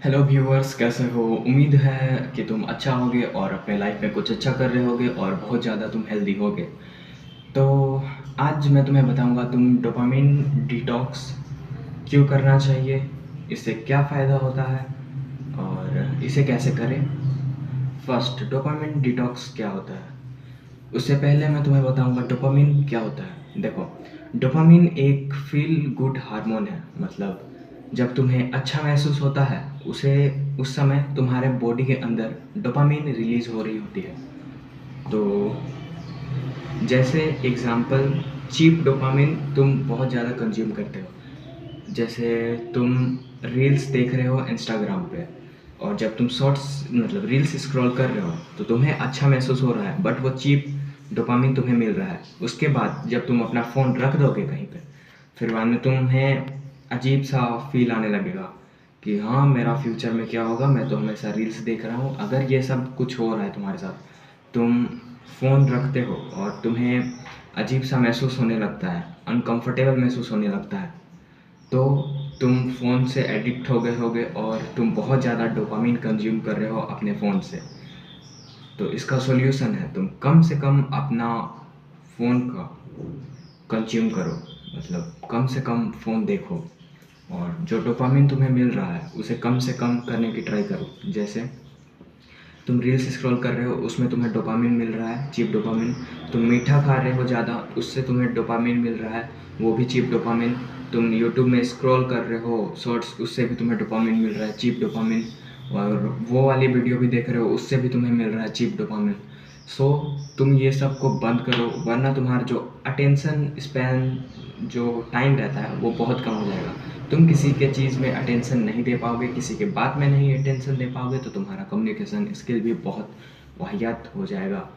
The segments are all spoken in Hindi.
हेलो व्यूअर्स, कैसे हो? उम्मीद है कि तुम अच्छा होगे और अपने लाइफ में कुछ अच्छा कर रहे होगे और बहुत ज़्यादा तुम हेल्दी होगे। तो आज मैं तुम्हें बताऊंगा तुम डोपामिन डिटॉक्स क्यों करना चाहिए, इससे क्या फ़ायदा होता है और इसे कैसे करें। फर्स्ट, डोपामिन डिटॉक्स क्या होता है? उससे पहले मैं तुम्हें बताऊंगा डोपामिन क्या होता है। देखो, डोपामिन एक फील गुड हार्मोन है। मतलब जब तुम्हें अच्छा महसूस होता है उसे उस समय तुम्हारे बॉडी के अंदर डोपामिन रिलीज हो रही होती है। तो जैसे एग्जांपल, चीप डोपामिन तुम बहुत ज़्यादा कंज्यूम करते हो। जैसे तुम रील्स देख रहे हो इंस्टाग्राम पे, और जब तुम शॉर्ट्स मतलब रील्स स्क्रॉल कर रहे हो तो तुम्हें अच्छा महसूस हो रहा है, बट वो चीप डोपामिन तुम्हें मिल रहा है। उसके बाद जब तुम अपना फ़ोन रख दोगे कहीं पे, फिर बाद में तुम्हें अजीब सा फील आने लगेगा कि हाँ, मेरा फ्यूचर में क्या होगा, मैं तो हमेशा रील्स देख रहा हूँ। अगर ये सब कुछ हो रहा है तुम्हारे साथ, तुम फ़ोन रखते हो और तुम्हें अजीब सा महसूस होने लगता है, अनकंफर्टेबल महसूस होने लगता है, तो तुम फ़ोन से एडिक्ट हो गए होगे और तुम बहुत ज़्यादा डोपामिन कंज्यूम कर रहे हो अपने फ़ोन से। तो इसका सॉल्यूशन है तुम कम से कम अपना फ़ोन का कंज्यूम करो। मतलब कम से कम फ़ोन देखो, और जो डोपामिन तुम्हें मिल रहा है उसे कम से कम करने की ट्राई करो। जैसे तुम रील्स स्क्रॉल कर रहे हो, उसमें तुम्हें डोपामिन मिल रहा है, चीप डोपामिन। तुम मीठा खा रहे हो ज़्यादा, उससे तुम्हें डोपामिन मिल रहा है, वो भी चीप डोपामिन। तुम यूट्यूब में स्क्रॉल कर रहे हो शॉर्ट्स, उससे भी तुम्हें डोपामिन मिल रहा है, चीप डोपामिन। और वो वाली वीडियो भी देख रहे हो, उससे भी तुम्हें मिल रहा है चीप डोपामिन। सो तुम ये सब को बंद करो, वरना तुम्हारा जो अटेंशन स्पैन जो टाइम रहता है वो बहुत कम हो जाएगा। तुम किसी के चीज़ में अटेंशन नहीं दे पाओगे, किसी के बात में नहीं अटेंशन दे पाओगे, तो तुम्हारा कम्युनिकेशन स्किल भी बहुत वाहियात हो जाएगा।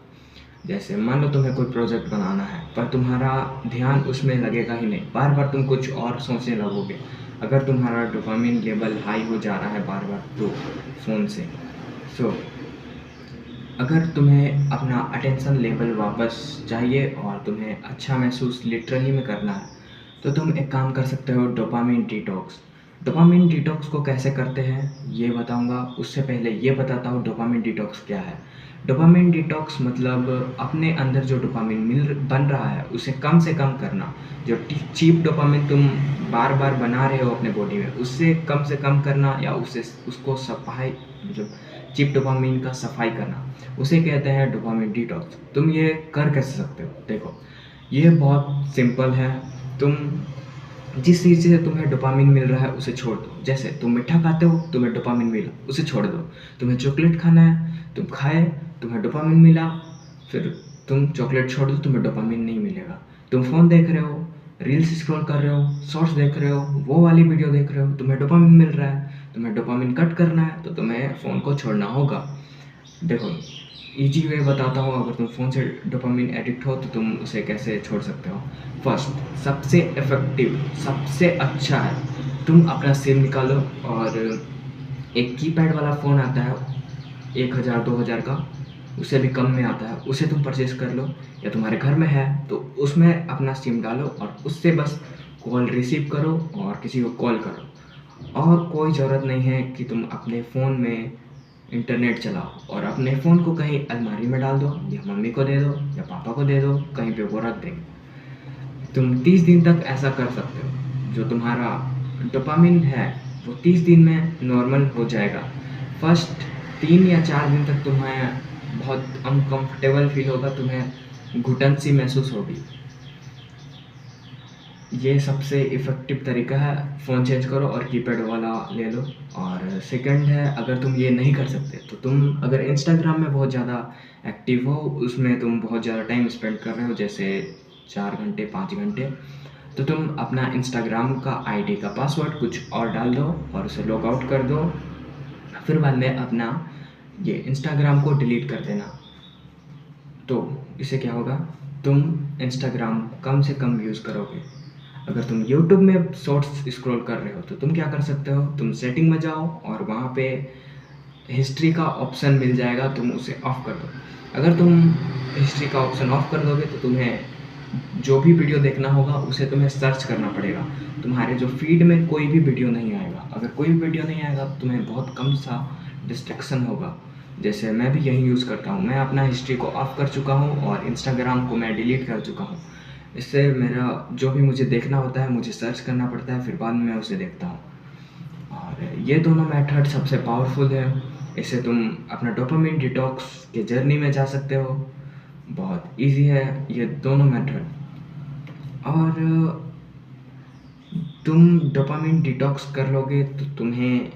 जैसे मान लो तुम्हें कोई प्रोजेक्ट बनाना है, पर तुम्हारा ध्यान उसमें लगेगा ही नहीं, बार बार तुम कुछ और सोचने लगोगे। अगर तुम्हारा डोपामिन लेवल हाई हो जा रहा है बार बार तो फ़ोन से, सो अगर तुम्हें अपना अटेंशन लेवल वापस चाहिए और तुम्हें अच्छा महसूस लिटरली में करना है, तो तुम एक काम कर सकते हो, डोपामिन डिटॉक्स। डोपामिन डिटॉक्स को कैसे करते हैं ये बताऊंगा। उससे पहले ये बताता हूँ डोपामिन डिटॉक्स क्या है। डोपामिन डिटॉक्स मतलब अपने अंदर जो डोपामिन मिल बन रहा है उसे कम से कम करना। जो चीप डोपामिन तुम बार बार बना रहे हो अपने बॉडी में, उससे कम से कम करना, या उससे उसको सफाई मतलब चीप डोपामिन का सफाई करना, उसे कहते हैं डोपामिन डिटॉक्स। तुम ये कर कैसे सकते हो? देखो, ये बहुत सिंपल है। तुम जिस चीज़ से तुम्हें डोपामिन मिल रहा है उसे छोड़ दो। जैसे तुम मीठा खाते हो, तुम्हें डोपामिन मिला, उसे छोड़ दो। तुम्हें चॉकलेट खाना है, तुम खाए, तुम्हें डोपामिन मिला, फिर तुम चॉकलेट छोड़ दो, तुम्हें डोपामिन नहीं मिलेगा। तुम फ़ोन देख रहे हो, रील्स स्क्रॉल कर रहे हो, शॉर्ट्स देख रहे हो, वो वाली वीडियो देख रहे हो, तुम्हें डोपामिन मिल रहा है, तुम्हें डोपामिन कट करना है, तो तुम्हें फ़ोन को छोड़ना होगा। देखो, ईजी वे बताता हूँ, अगर तुम फ़ोन से डोपामिन एडिक्ट हो तो तुम उसे कैसे छोड़ सकते हो। फर्स्ट, सबसे इफ़ेक्टिव, सबसे अच्छा है, तुम अपना सिम निकालो और एक कीपैड वाला फ़ोन आता है 1000-2000 का, उससे भी कम में आता है, उसे तुम परचेज़ कर लो। या तुम्हारे घर में है तो उसमें अपना सिम डालो और उससे बस कॉल रिसीव करो और किसी को कॉल करो। और कोई ज़रूरत नहीं है कि तुम अपने फ़ोन में इंटरनेट चलाओ, और अपने फ़ोन को कहीं अलमारी में डाल दो, या मम्मी को दे दो, या पापा को दे दो, कहीं पे वो रख देंगे। तुम 30 दिन तक ऐसा कर सकते हो। जो तुम्हारा डोपामिन है वो 30 दिन में नॉर्मल हो जाएगा। फर्स्ट 3 या 4 दिन तक तुम्हें बहुत अनकंफर्टेबल फील होगा, तुम्हें घुटन सी महसूस होगी। ये सबसे इफ़ेक्टिव तरीका है, फ़ोन चेंज करो और कीपैड वाला ले लो। और सेकंड है, अगर तुम ये नहीं कर सकते तो तुम अगर इंस्टाग्राम में बहुत ज़्यादा एक्टिव हो, उसमें तुम बहुत ज़्यादा टाइम स्पेंड कर रहे हो, जैसे 4 घंटे 5 घंटे, तो तुम अपना इंस्टाग्राम का आईडी का पासवर्ड कुछ और डाल दो और उसे लॉग आउट कर दो। फिर बाद में अपना ये इंस्टाग्राम को डिलीट कर देना। तो इससे क्या होगा, तुम इंस्टाग्राम कम से कम यूज़ करोगे। अगर तुम यूट्यूब में शॉर्ट्स स्क्रॉल कर रहे हो तो तुम क्या कर सकते हो, तुम सेटिंग में जाओ और वहाँ पे हिस्ट्री का ऑप्शन मिल जाएगा, तुम उसे ऑफ़ कर दो। अगर तुम हिस्ट्री का ऑप्शन ऑफ़ कर दोगे तो तुम्हें जो भी वीडियो देखना होगा उसे तुम्हें सर्च करना पड़ेगा। तुम्हारे जो फीड में कोई भी वीडियो नहीं आएगा। अगर कोई भी वीडियो नहीं आएगा तो तुम्हें बहुत कम सा डिस्ट्रैक्शन होगा। जैसे मैं भी यही यूज़ करता हूँ। मैं अपना हिस्ट्री को ऑफ कर चुका हूँ और इंस्टाग्राम को मैं डिलीट कर चुका हूँ। इससे मेरा जो भी मुझे देखना होता है मुझे सर्च करना पड़ता है, फिर बाद में मैं उसे देखता हूँ। और ये दोनों मेथड सबसे पावरफुल है। इससे तुम अपना डोपामिन डिटॉक्स के जर्नी में जा सकते हो। बहुत इजी है ये दोनों मेथड। और तुम डोपामिन डिटॉक्स कर लोगे तो तुम्हें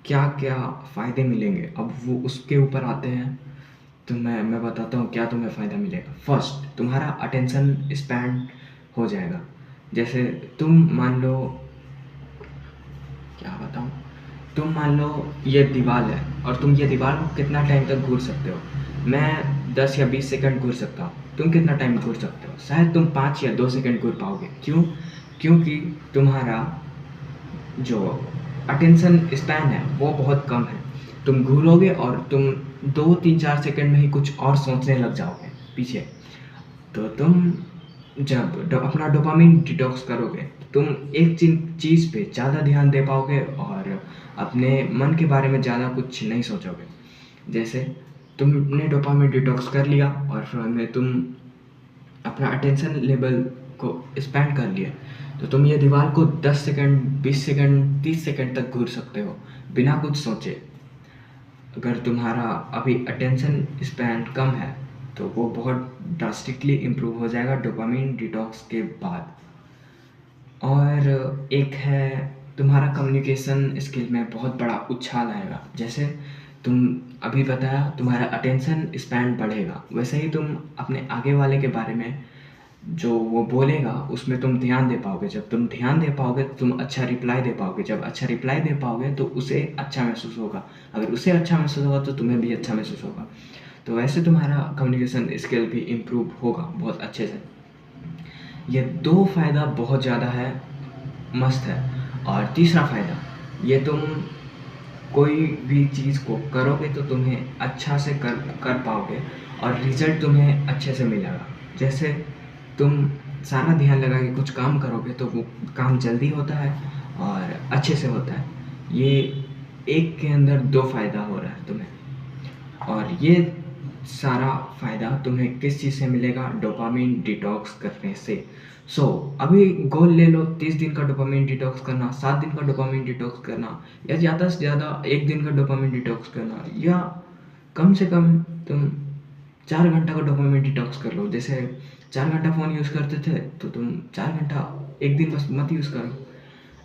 क्या क्या फ़ायदे मिलेंगे, अब वो उसके ऊपर आते हैं। तो मैं बताता हूँ क्या तुम्हें फ़ायदा मिलेगा। फर्स्ट, तुम्हारा अटेंशन स्पैन हो जाएगा। जैसे तुम मान लो, क्या बताऊँ, तुम मान लो ये दीवार है और तुम ये दीवार को कितना टाइम तक घूर सकते हो। मैं 10 या 20 सेकंड घूर सकता हूँ। तुम कितना टाइम घूर सकते हो? शायद तुम 5 या 2 सेकंड घूर पाओगे। क्यों? क्योंकि तुम्हारा जो अटेंशन स्पैन है वो बहुत कम है। तुम घूरोगे और तुम 2 3 4 सेकंड में ही कुछ और सोचने लग जाओगे पीछे। तो तुम जब अपना डोपामिन डिटॉक्स करोगे तुम एक चीज़ पे ज़्यादा ध्यान दे पाओगे और अपने मन के बारे में ज़्यादा कुछ नहीं सोचोगे। जैसे तुमने डोपामिन डिटॉक्स कर लिया और फिर में तुम अपना अटेंशन लेवल को एक्सपैंड कर लिया, तो तुम ये दीवार को 10 सेकंड 20 सेकंड 30 सेकंड तक घूर सकते हो बिना कुछ सोचे। अगर तुम्हारा अभी अटेंशन स्पैन कम है तो वो बहुत ड्रास्टिकली इम्प्रूव हो जाएगा डोपामिन डिटॉक्स के बाद। और एक है, तुम्हारा कम्युनिकेशन स्किल में बहुत बड़ा उछाल आएगा। जैसे तुम अभी बताया तुम्हारा अटेंशन स्पैन बढ़ेगा, वैसे ही तुम अपने आगे वाले के बारे में जो वो बोलेगा उसमें तुम ध्यान दे पाओगे। जब तुम ध्यान दे पाओगे तो तुम अच्छा रिप्लाई दे पाओगे। जब अच्छा रिप्लाई दे पाओगे तो उसे अच्छा महसूस होगा। अगर उसे अच्छा महसूस होगा तो तुम्हें भी अच्छा महसूस होगा। तो वैसे तुम्हारा कम्युनिकेशन स्किल भी इम्प्रूव होगा बहुत अच्छे से। ये दो फ़ायदा बहुत ज़्यादा है, मस्त है। और तीसरा फ़ायदा, ये तुम कोई भी चीज़ को करोगे तो तुम्हें अच्छा से कर पाओगे और रिज़ल्ट तुम्हें अच्छे से मिलेगा। जैसे तुम सारा ध्यान लगा के कुछ काम करोगे तो वो काम जल्दी होता है और अच्छे से होता है। ये एक के अंदर दो फ़ायदा हो रहा है तुम्हें। और ये सारा फ़ायदा तुम्हें किस चीज़ से मिलेगा? डोपामिन डिटॉक्स करने से। अभी गोल ले लो 30 दिन का डोपामिन डिटॉक्स करना, 7 दिन का डोपामिन डिटॉक्स करना, या ज़्यादा से ज़्यादा 1 दिन का डोपामिन डिटॉक्स करना, या कम से कम तुम 4 घंटा का डोपामिन डिटॉक्स कर लो। जैसे 4 घंटा फ़ोन यूज़ करते थे तो तुम 4 घंटा एक दिन बस मत यूज़ करो।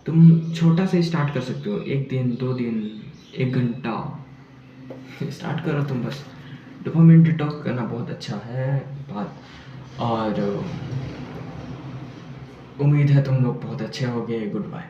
तुम छोटा से स्टार्ट कर सकते हो, 1 दिन 2 दिन 1 घंटा स्टार्ट करो तुम बस। डोपामिन डिटॉक्स करना बहुत अच्छा है बात। और उम्मीद है तुम लोग बहुत अच्छे होगे। Good bye.